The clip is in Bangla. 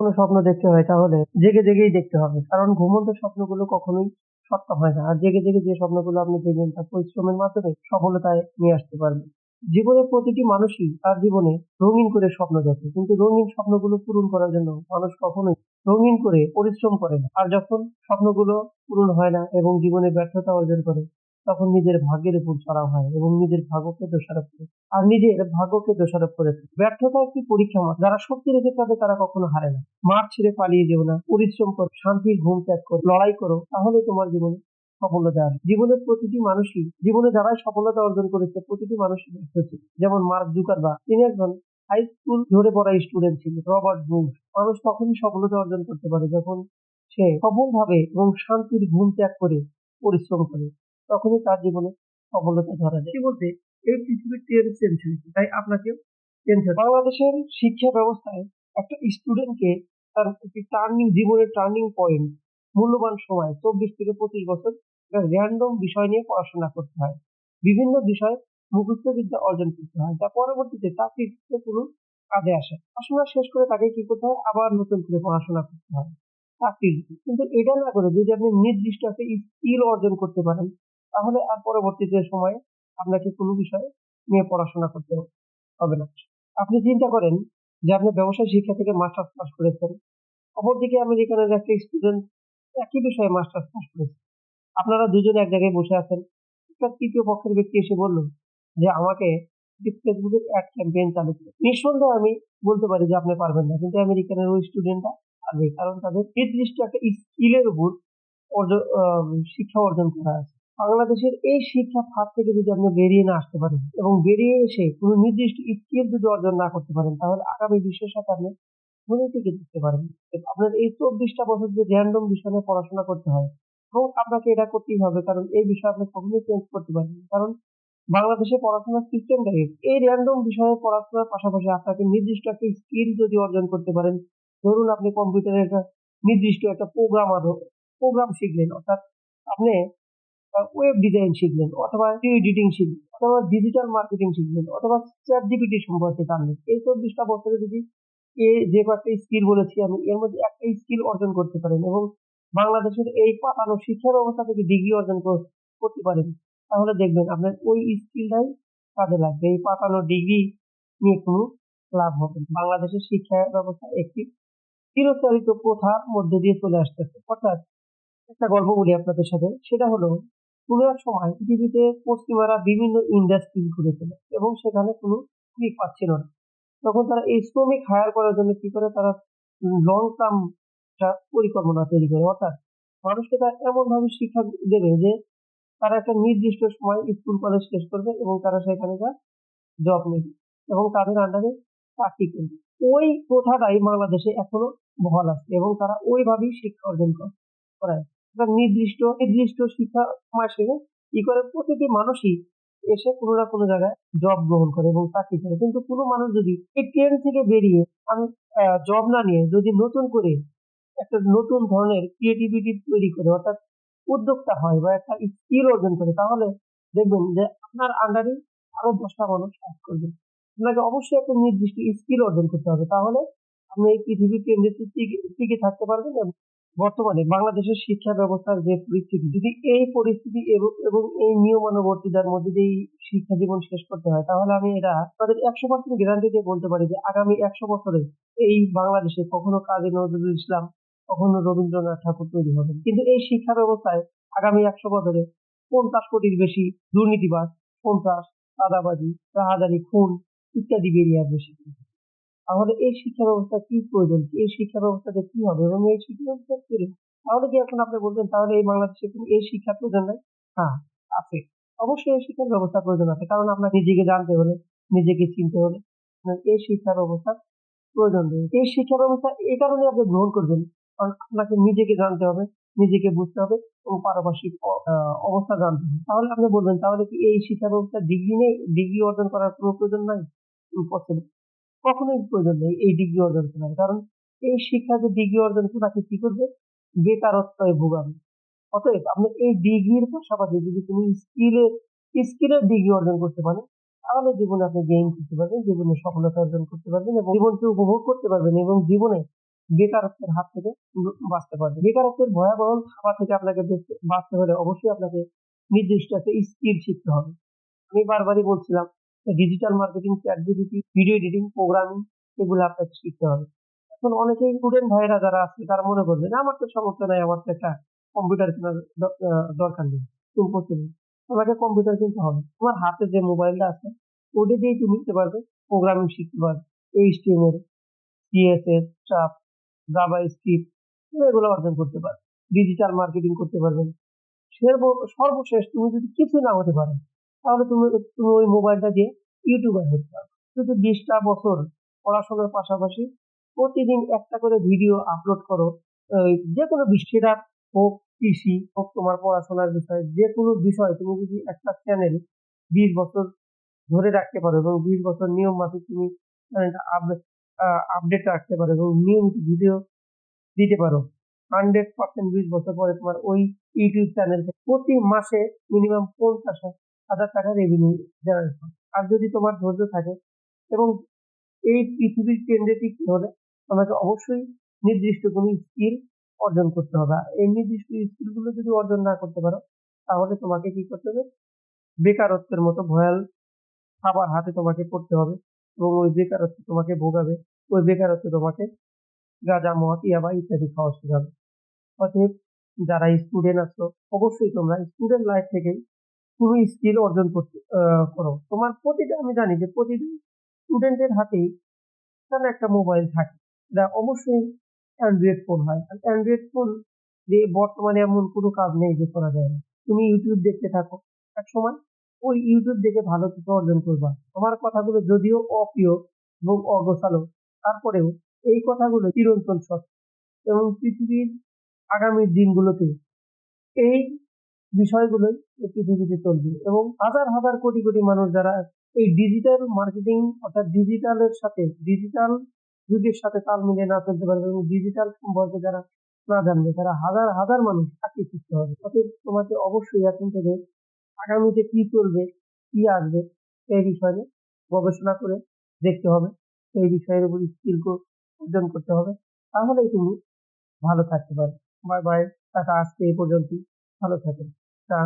কোনো স্বপ্ন দেখতে হয় তাহলে জেগে জেগেই দেখতে হবে। কারণ ঘুমন্ত স্বপ্নগুলো কখনোই সত্য হয় না। আর জেগে জেগে যে স্বপ্নগুলো আপনি দেখবেন তা পরিশ্রমের মাধ্যমে সফলতায় নিয়ে আসতে পারবেন। জীবনের প্রতিটি মানুষই তার জীবনে রঙিন করে স্বপ্ন দেখে। কিন্তু রঙিন স্বপ্নগুলো পূরণ করার জন্য মানুষ কখনোই রঙিন করে পরিশ্রম করে না। আর যখন স্বপ্নগুলো পূরণ হয় না এবং জীবনে ব্যর্থতা অর্জন করে, তখন নিজের ভাগ্যের উপর চড়াও হয় এবং নিজের ভাগ্যকে দোষারোপ করে। আর নিজের ভাগ্যকে দোষারোপ করে থাকে। ব্যর্থতা একটি পরীক্ষা মাত্র। যারা শক্তি রেখে থাকে তারা কখনো হারে না। মাঠ ছেড়ে পালিয়ে যেও না। পরিশ্রম করো, শান্তির ঘুম ত্যাগ করো, লড়াই করো, তাহলে তোমার জীবনে সফলতা আসবে। জীবনের প্রতিটি মানুষই জীবনে যারাই সফলতা অর্জন করেছে প্রতিটি মানুষই ব্যর্থ ছিল। যেমন মার্ক জুকারবার্গ, তিনি একজন হাই স্কুল ঝরে পড়া স্টুডেন্ট ছিল। রবার্ট ব্রুস, মানুষ তখনই সফলতা অর্জন করতে পারে যখন সে সফলভাবে এবং শান্তির ঘুম ত্যাগ করে পরিশ্রম করে। তখনই তার জীবনে সফলতা ধরা যায়। কি বলতে এই পৃথিবীর ট্রেন্ড চেঞ্জ হয়েছে, তাই আপনাকেও চেঞ্জ হতে হবে। বাংলাদেশের শিক্ষা ব্যবস্থায় একটা স্টুডেন্টকে তার একটি জীবনের টার্নিং পয়েন্ট, মূল্যবান সময় 24 থেকে 25 বছর একটা র্যান্ডম বিষয় নিয়ে পড়াশোনা করতে হয়। বিভিন্ন বিষয় মুখস্থ বিদ্যা অর্জন করতে হয়, যা পরবর্তীতে চাকরির ক্ষেত্রে কোনো কাজে আসে। পড়াশোনা শেষ করে তাকে কি করতে হয়, আবার নতুন করে পড়াশোনা করতে হয় চাকরির জন্য। কিন্তু এটা না করে যদি আপনি নির্দিষ্ট একটা স্কিল অর্জন করতে পারেন, তাহলে আর পরবর্তীতে সময়ে আপনাকে কোনো বিষয় নিয়ে পড়াশোনা করতে হবে না। আপনি চিন্তা করেন যে আপনি ব্যবসায় শিক্ষা থেকে মাস্টার্স পাস করেছেন, অপরদিকে আমেরিকানের একটা স্টুডেন্ট একই বিষয়ে মাস্টার্স পাস করেছে। আপনারা দুজনে এক জায়গায় বসে আছেন। একটা তৃতীয় পক্ষের ব্যক্তি এসে বলল যে আমাকে ফেসবুকের অ্যাড ক্যাম্পেইন চালু করুন। নিঃসন্দেহে আমি বলতে পারি যে আপনি পারবেন না, কিন্তু আমেরিকানের ওই স্টুডেন্টটা পারবে, কারণ তাদের নির্দিষ্ট একটা স্কিলের উপর শিক্ষা অর্জন করা আছে। বাংলাদেশের এই শিক্ষা ফাঁদ থেকে যদি আপনি বেরিয়ে না আসতে পারেন এবং বেরিয়ে এসে কোনো নির্দিষ্ট স্কিল যদি অর্জন না করতে পারেন, তাহলে আগামী বিশ্বের সাথে আপনি মনে থেকে দিতে পারেন। আপনার এই 24টা বছর যে র্যান্ডম বিষয় নিয়ে পড়াশোনা করতে হয় এবং আপনাকে এটা করতেই হবে, কারণ এই বিষয় আপনি কখনোই চেঞ্জ করতে পারবেন না। কারণ বাংলাদেশে পড়াশোনার সিস্টেমটাই এই র্যান্ডম বিষয়ে পড়াশোনার পাশাপাশি আপনাকে নির্দিষ্ট একটা স্কিল যদি অর্জন করতে পারেন, ধরুন আপনি কম্পিউটারে একটা নির্দিষ্ট একটা প্রোগ্রাম শিখলেন, অর্থাৎ আপনি ওয়েব ডিজাইন শিখলেন অথবা এডিটিং শিখলেন অথবা ডিজিটাল মার্কেটিং শিখলেন অথবা চ্যাট জিপিটি সম্পর্কে জানলেন। এই 24টা বছরে যদি যে কয়েকটা স্কিল বলেছি আমি, এর মধ্যে একটা স্কিল অর্জন করতে পারেন এবং বাংলাদেশের এই পাতানো শিক্ষা ব্যবস্থা থেকে ডিগ্রি অর্জন করতে পারেন, তাহলে দেখবেন আপনার ওই স্কিলটাই কাজে লাগবে। এই পাতানো ডিগ্রি নিয়ে কোনো লাভ হবে না। বাংলাদেশের শিক্ষা ব্যবস্থা একটি চিরচরিত প্রথার মধ্যে দিয়ে চলে আসতেছে। অর্থাৎ একটা গল্প বলি আপনাদের সাথে, সেটা হলো কোনো এক সময় পৃথিবীতে পশ্চিমারা বিভিন্ন ইন্ডাস্ট্রি খুলেছিল এবং সেখানে কোনো শ্রমিক পাচ্ছিল না। তখন তারা এই শ্রমিক হায়ার করার জন্য কি করে, তারা লং টার্ম একটা পরিকল্পনা তৈরি করে। অর্থাৎ মানুষকে তারা এমন ভাবে শিক্ষা দেবে যে তারা একটা নির্দিষ্ট সময় স্কুল কলেজ শেষ করবে এবং তারা সেখানে জব নেবে এবং তাদের আন্ডারে চাকরি করবে। ওই প্রথাটাই বাংলাদেশে এখনো বহাল আছে এবং তারা ওইভাবেই শিক্ষা অর্জন করায়। একটা নির্দিষ্ট নির্দিষ্ট শিক্ষা সময় শেষে কি করে প্রতিটি মানুষই এসে কোনো না কোনো জায়গায় জব গ্রহণ করে এবং চাকরি করে। কিন্তু কোনো মানুষ যদি এই ট্রেন থেকে বেরিয়ে আমি জব না নিয়ে যদি নতুন করে একটা নতুন ধরনের ক্রিয়েটিভিটি তৈরি করে, অর্থাৎ উদ্যোক্তা হয় বা একটা স্কিল অর্জন করে, তাহলে দেখবেন যে আপনার আন্ডারে আরো 10টা মানুষ কাজ করবে। আপনাকে অবশ্যই একটা নির্দিষ্ট স্কিল অর্জন করতে হবে, তাহলে আপনি এই পৃথিবীর কেন্দ্রে টিকে থাকতে পারবেন। এবং বর্তমানে বাংলাদেশের শিক্ষা ব্যবস্থার যে পরিস্থিতি, যদি এই পরিস্থিতি এবং এই নিয়মানুবর্তিতার মধ্যে দিয়ে এই শিক্ষা জীবন শেষ করতে হয়, তাহলে আমি এটা তাদের 100% গ্যারান্টি দিয়ে বলতে পারি যে আগামী 100 বছরে এই বাংলাদেশে কখনো কাজী নজরুল ইসলাম, কখনো রবীন্দ্রনাথ ঠাকুর তৈরি হবেন। কিন্তু এই শিক্ষা ব্যবস্থায় আগামী 100 বছরে 50 কোটির বেশি দুর্নীতিবাজ, সন্ত্রাস, চাঁদাবাজি, রাহাজানি, খুন ইত্যাদি বেরিয়ে আসবে শিক্ষা। তাহলে এই শিক্ষা ব্যবস্থা কি প্রয়োজন, এই শিক্ষা ব্যবস্থাতে কি হবে এবং এই শিক্ষা ব্যবস্থা কি হলো? তাহলে কি এখন আপনি বলবেন তাহলে এই বাংলাদেশে কোনো এই শিক্ষার প্রয়োজন নাই? হ্যাঁ, আছে। অবশ্যই এই শিক্ষার ব্যবস্থা প্রয়োজন আছে, কারণ আপনার নিজেকে জানতে হলে, নিজেকে চিনতে হলে আপনার এই শিক্ষা ব্যবস্থার প্রয়োজন নেই। এই শিক্ষা ব্যবস্থা এই কারণে আপনি গ্রহণ করবেন, কারণ আপনাকে নিজেকে জানতে হবে, নিজেকে বুঝতে হবে এবং পারিপার্শ্বিক অবস্থা জানতে হবে। তাহলে আপনি বলবেন তাহলে কি এই শিক্ষা ব্যবস্থার ডিগ্রি নেই, ডিগ্রি অর্জন করার কোনো প্রয়োজন নাই? ইম্পসিবল। কখনোই প্রয়োজন নেই এই ডিগ্রি অর্জন করার, কারণ এই শিক্ষা যে ডিগ্রি অর্জন করে তাকে কি করবে, বেকারত্বে ভোগাবে। অতএব আপনি এই ডিগ্রির পাশাপাশি যদি তুমি স্কিলের ডিগ্রি অর্জন করতে পারেন, তাহলে জীবনে আপনি গেইন করতে পারবেন, জীবনে সফলতা অর্জন করতে পারবেন এবং জীবনকে উপভোগ করতে পারবেন এবং জীবনে বেকারত্বের হাত থেকে বাঁচতে পারবে। বেকারত্বের ভয়াবহ থাবা থেকে আপনাকে বাঁচতে হলে অবশ্যই আপনাকে নির্দিষ্ট একটা স্কিল শিখতে হবে। আমি বারবারই বলছিলাম digital marketing, chat GPT, video editing, programming এগুলো আপনাকে শিখতে হবে। এখন অনেকেই স্টুডেন্ট ভাইয়েরা যারা আছে তারা মনে করবে যে আমার তো সমস্যা নাই, আমার তো একটা কম্পিউটার কেনার দরকার নেই, ইম্পসিবল। তোমাকে কম্পিউটার কিনতে হবে, তোমার হাতে যে মোবাইলটা আছে ওটা দিয়েই তুমি নিতে পারবে, প্রোগ্রামিং শিখতে পারবে, এইচটিএমএল, সিএসএস, চাপ, জাভা স্ক্রিপ্ট এগুলো অর্জন করতে পারবে, ডিজিটাল মার্কেটিং করতে পারবেন। সর্বশেষ তুমি যদি কিছু না হতে পারো তাহলে তুমি তুমি ওই মোবাইলটা দিয়ে ইউটিউবার হতে পারো। যদি 20টা বছর পড়াশোনার পাশাপাশি প্রতিদিন একটা করে ভিডিও আপলোড করো, যে কোনো বিষয়, সেটা হোক কৃষি হোক তোমার পড়াশোনার বিষয়, যে কোনো বিষয় তুমি যদি একটা চ্যানেল 20 বছর ধরে রাখতে পারো এবং 20 বছর নিয়ম মাফিক তুমি চ্যানেলটা আপডেট রাখতে পারো এবং নিয়মিত ভিডিও দিতে পারো, 100% 20 বছর পরে তোমার ওই ইউটিউব চ্যানেল থেকে প্রতি মাসে মিনিমাম 50,000 টাকা রেভিনিউ জেনারেট হবে। আর যদি তোমার ধৈর্য থাকে এবং এই পৃথিবীর কেন্দ্রে টিকতে হলে তোমাকে অবশ্যই নির্দিষ্ট কোনো স্কিল অর্জন করতে হবে। আর এই নির্দিষ্ট স্কিল গুলো যদি অর্জন না করতে পারো তাহলে তোমাকে কি করতে হবে, বেকারত্বের মতো ভয়াল খাবার হাতে তোমাকে পড়তে হবে এবং ওই বেকারত্ব তোমাকে ভোগাবে, ওই বেকারত্ব তোমাকে গাঁজা, মদ, ইয়াবা ইত্যাদি খাওয়া শেখাবে। অতএব যারা স্টুডেন্ট আছো অবশ্যই তোমরা স্টুডেন্ট লাইফ থেকেই তুমি স্কিল অর্জন করতে করো। তোমার প্রতিটা, আমি জানি যে প্রতিটা স্টুডেন্টের হাতেই একটা না একটা মোবাইল থাকে, এটা অবশ্যই অ্যান্ড্রয়েড ফোন হয়। আর অ্যান্ড্রয়েড ফোন যে বর্তমানে এমন কোনো কাজ নেই যে করা যায় না। তুমি ইউটিউব দেখতে থাকো, এক সময় ওই ইউটিউব দেখে ভালো কিছু অর্জন করবা। তোমার কথাগুলো যদিও অপ্রিয় এবং অগোছালো, তারপরেও এই কথাগুলো চিরন্তন সত্য এবং পৃথিবীর আগামী দিনগুলোতে এই বিষয়গুলোই এই পৃথিবীতে চলবে এবং হাজার হাজার কোটি কোটি মানুষ যারা এই ডিজিটাল মার্কেটিং অর্থাৎ ডিজিটাল যুগের সাথে তাল মিলিয়ে না চলতে পারবে এবং ডিজিটাল সম্পর্কে যারা না জানবে তারা হাজার হাজার মানুষ চাকরি শিখতে হবে। অতএব তোমাকে অবশ্যই এখন থেকে আগামীতে কি চলবে, কি আসবে সেই বিষয়ে গবেষণা করে দেখতে হবে, সেই বিষয়ের উপর স্কিল অর্জন করতে হবে, তাহলেই তুমি ভালো থাকতে পারবে। বাই বাই, টাটা, আজকে এই পর্যন্তই। ভালো থাকেন। টা